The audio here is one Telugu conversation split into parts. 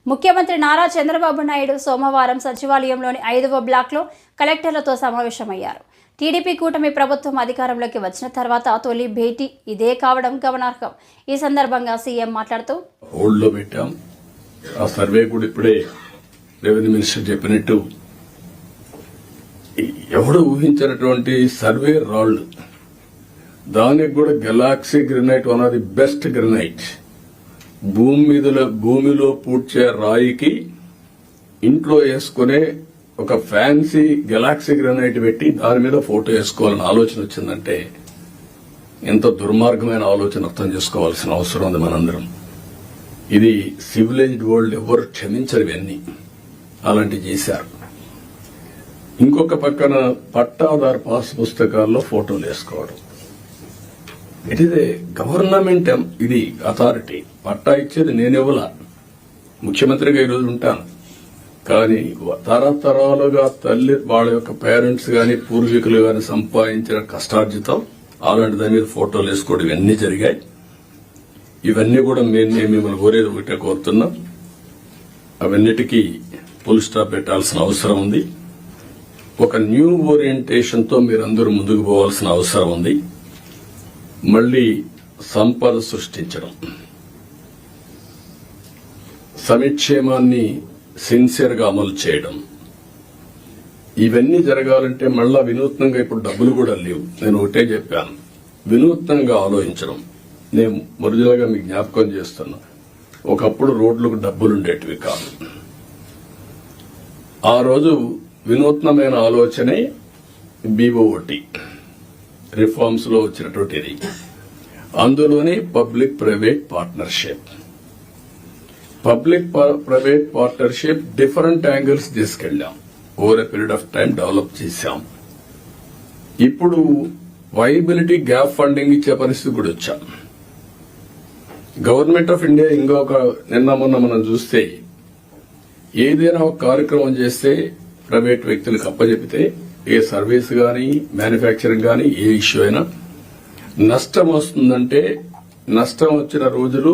ముఖ్యమంత్రి నారా చంద్రబాబు నాయుడు సోమవారం సచివాలయంలోని 5వ బ్లాక్లో కలెక్టర్లతో సమావేశమయ్యారు. టీడీపీ కూటమి ప్రభుత్వం అధికారంలోకి వచ్చిన తర్వాత తొలి భేటీ ఇదే కావడం గమనార్హం. ఈ సందర్భంగా సీఎం మాట్లాడుతూ హోల్డ్లో పెట్టాం. ఆ సర్వే కూడా ఇప్పుడే రెవెన్యూ మినిస్టర్ చెప్పినట్టు ఎవడు ఊహించినటువంటి సర్వే రాళ్లు, దానికి కూడా Galaxy granite one of the best granite. భూమిలో పూడ్చే రాయికి ఇంట్లో వేసుకునే ఒక ఫ్యాన్సీ గెలాక్సీ గ్రెనైట్ పెట్టి దాని మీద ఫోటో వేసుకోవాలని ఆలోచన వచ్చిందంటే ఎంత దుర్మార్గమైన ఆలోచన అర్థం చేసుకోవాల్సిన అవసరం ఉంది మనందరం. ఇది సివిలైజ్డ్ వరల్డ్ ఎవరు క్షమించరు. ఇవన్నీ అలాంటివి చేశారు. ఇంకొక పక్కన పట్టాదారు పాస్ పుస్తకాల్లో ఫోటోలు వేసుకోవడం. ఇట్ ఈస్ ఏ గవర్నమెంట్, ఇది అథారిటీ. పట్టా ఇచ్చేది నేనెవలా, ముఖ్యమంత్రిగా ఈరోజు ఉంటాను. కానీ తరతరాలుగా తల్లి వాళ్ళ యొక్క పేరెంట్స్ గాని పూర్వీకులు గాని సంపాదించిన కష్టార్జితం అలాంటి దాని మీద ఫోటోలు వేసుకోవడం ఇవన్నీ జరిగాయి. ఇవన్నీ కూడా నేను మిమ్మల్ని కోరేది ఒకటే కోరుతున్నాం, అవన్నిటికీ ఫుల్ స్టాప్ పెట్టాల్సిన అవసరం ఉంది. ఒక న్యూ ఓరియంటేషన్ తో మీరందరూ ముందుకు పోవాల్సిన అవసరం ఉంది. మళ్లీ సంపద సృష్టించడం, సంక్షేమాన్ని సిన్సియర్ గా అమలు చేయడం, ఇవన్నీ జరగాలంటే మళ్ళా వినూత్నంగా ఇప్పుడు డబ్బులు కూడా లేవు. నేను ఒకటే చెప్పాను, వినూత్నంగా ఆలోచించడం. నేను ఒరిజినల్ గా మీకు జ్ఞాపకం చేస్తున్నా, ఒకప్పుడు రోడ్లకు డబ్బులుండేటివి కాదు. ఆ రోజు వినూత్నమైన ఆలోచనే బీఓటీ రిఫార్మ్స్ లో వచ్చినటువంటిది. అందులోనే public private partnership different angles తీసుకెళ్లాం. Over a period of time develop చేశాం. ఇప్పుడు వైబిలిటీ గ్యాప్ ఫండింగ్ ఇచ్చే పరిస్థితి కూడా వచ్చాం. గవర్నమెంట్ ఆఫ్ ఇండియా ఇంకొక నిన్న మొన్న మనం చూస్తే ఏదైనా ఒక కార్యక్రమం చేస్తే ప్రైవేట్ వ్యక్తులకు అప్పచెపితే ఏ సర్వీస్ గాని మ్యానుఫ్యాక్చరింగ్ గాని ఏ ఇష్యూ అయినా నష్టం వస్తుందంటే నష్టం వచ్చిన రోజులు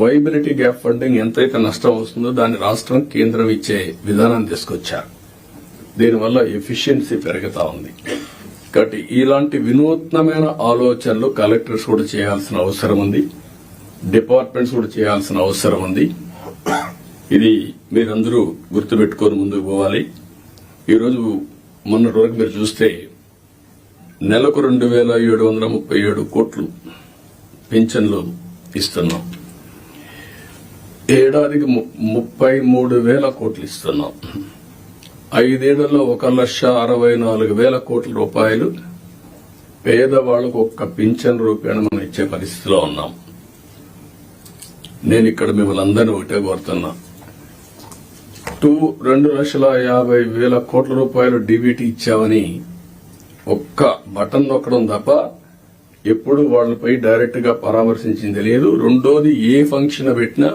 వైబిలిటీ గ్యాప్ ఫండింగ్ ఎంతైతే నష్టం వస్తుందో దాన్ని రాష్ట్రం కేంద్రం ఇచ్చే విధానం తీసుకొచ్చారు. దీనివల్ల ఎఫిషియన్సీ పెరుగుతా ఉంది. కాబట్టి ఇలాంటి వినూత్నమైన ఆలోచనలు కలెక్టర్స్ కూడా చేయాల్సిన అవసరం ఉంది, డిపార్ట్మెంట్స్ కూడా చేయాల్సిన అవసరం ఉంది. ఇది మీరందరూ గుర్తుపెట్టుకొని ముందుకు పోవాలి. ఈరోజు మొన్నటి వరకు మీరు చూస్తే నెలకు 2,737 కోట్లు పింఛన్లు ఇస్తున్నాం. ఏడాదికి 33,000 కోట్లు ఇస్తున్నాం. 5 ఏళ్లలో 1,64,000 కోట్ల రూపాయలు పేదవాళ్లకు ఒక్క పింఛన్ రూపేణ మనం ఇచ్చే పరిస్థితిలో ఉన్నాం. నేను ఇక్కడ మిమ్మల్ని అందరినీ ఒకటే కోరుతున్నా, 2,50,000 కోట్ల రూపాయలు డీబీటీ ఇచ్చామని ఒక్క బటన్ నొక్కడం తప్ప ఎప్పుడు వాళ్లపై డైరెక్ట్ గా పరామర్శించింది లేదు. రెండోది, ఏ ఫంక్షన్ పెట్టినా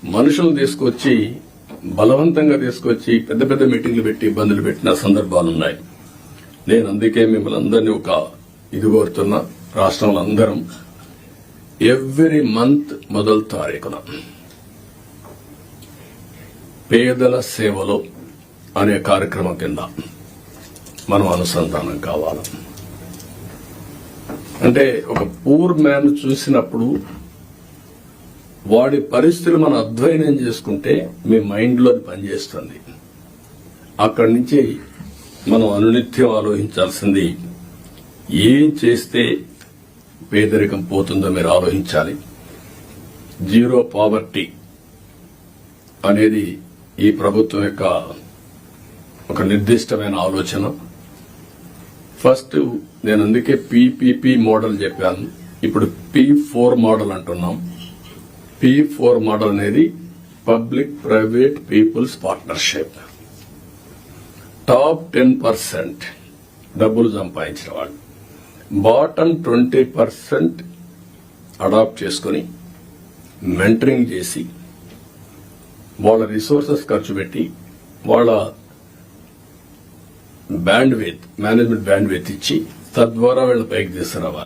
మనుషులు తీసుకొచ్చి బలవంతంగా తీసుకొచ్చి పెద్ద పెద్ద మీటింగ్లు పెట్టి ఇబ్బందులు పెట్టిన సందర్భాలున్నాయి. నేను అందుకే మిమ్మల్ని అందరినీ ఒక ఇది కోరుతున్నా, రాష్ట్రంలో అందరం ఎవ్రీ మంత్ మొదటి తారీఖున పేదల సేవలో అనే కార్యక్రమం కింద మనం అనుసంధానం కావాలి. అంటే ఒక పూర్ మ్యాన్ చూసినప్పుడు వాడి పరిస్థితులు మనం అధ్యయనం చేసుకుంటే మీ మైండ్ లో పనిచేస్తుంది. అక్కడి నుంచి మనం అనునిత్యం ఆలోచించాల్సింది, ఏం చేస్తే పేదరికం పోతుందో మీరు ఆలోచించాలి. జీరో పావర్టీ అనేది ఈ ప్రభుత్వం యొక్క ఒక నిర్దిష్టమైన ఆలోచన. ఫస్ట్ నేను అందుకే పీపీపీ మోడల్ చెప్పాను. ఇప్పుడు P4 మోడల్ అంటున్నాం. P4 మోడల్ అనేది public private peoples partnership. Top 10% డబ్బులు సంపాదించిన వాళ్ళు బాటమ్ 20% అడాప్ట్ చేసుకుని మెంటరింగ్ చేసి వాళ్ళ రిసోర్సెస్ ఖర్చు పెట్టి వాళ్ళ మేనేజ్మెంట్ బ్యాండ్ విత్ ఇచ్చి తద్వారా వీళ్ళ పైకి తీసుకురావాలి.